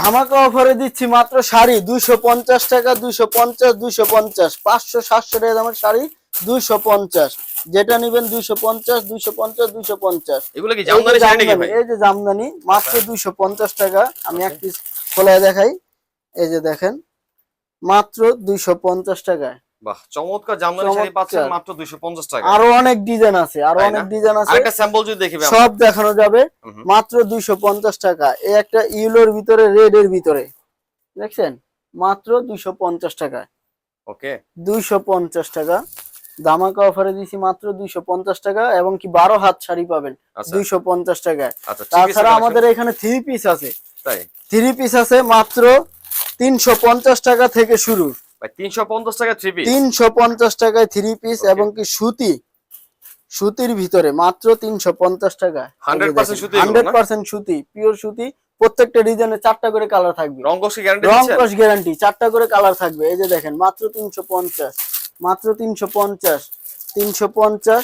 ধামাকা অফারে দিচ্ছি মাত্র শাড়ি 250 টাকা, 250, 250, 500 700 টাকা দামের শাড়ি 250, যেটা নেবেন 250, 250, 250। এগুলো কি জামদানি শাড়ি নাকি ভাই? এই যে জামদানি মাত্র 250 টাকা। আমি এক পিস খোলায় দেখাই, এই যে দেখেন মাত্র 250 টাকায়। বাহ, চমৎকার জামদানি শাড়ি পাচ্ছেন মাত্র 250 টাকা। আরো অনেক ডিজাইন আছে, আরো অনেক ডিজাইন আছে, আরেকটা স্যাম্পল যদি দেখি ভাই, সব দেখানো যাবে মাত্র 250 টাকা। এই একটা ইয়েলোর ভিতরে, রেড এর ভিতরে দেখছেন মাত্র 250 টাকায়। ওকে, 250 টাকা ধামাকা অফারে দিছি মাত্র 250 টাকা, এবং কি 12 হাত শাড়ি পাবেন 250 টাকায়। তাছাড়া আমাদের এখানে 3 পিস আছে, তাই 3 পিস আছে মাত্র 350 টাকা থেকে শুরু। ভাই 350 টাকা 3 পিস, 350 টাকায় 3 পিস, এবং কি সুতির ভিতরে মাত্র 350 টাকা। 100% সুতি, 100% সুতি, পিওর সুতি। প্রত্যেকটা ডিজাইনে 4টা করে কালার থাকবে, রং কস গ্যারান্টি দিচ্ছেন? রং কস গ্যারান্টি, 4টা করে কালার থাকবে। এই যে দেখেন মাত্র 350, মাত্র 350, 350।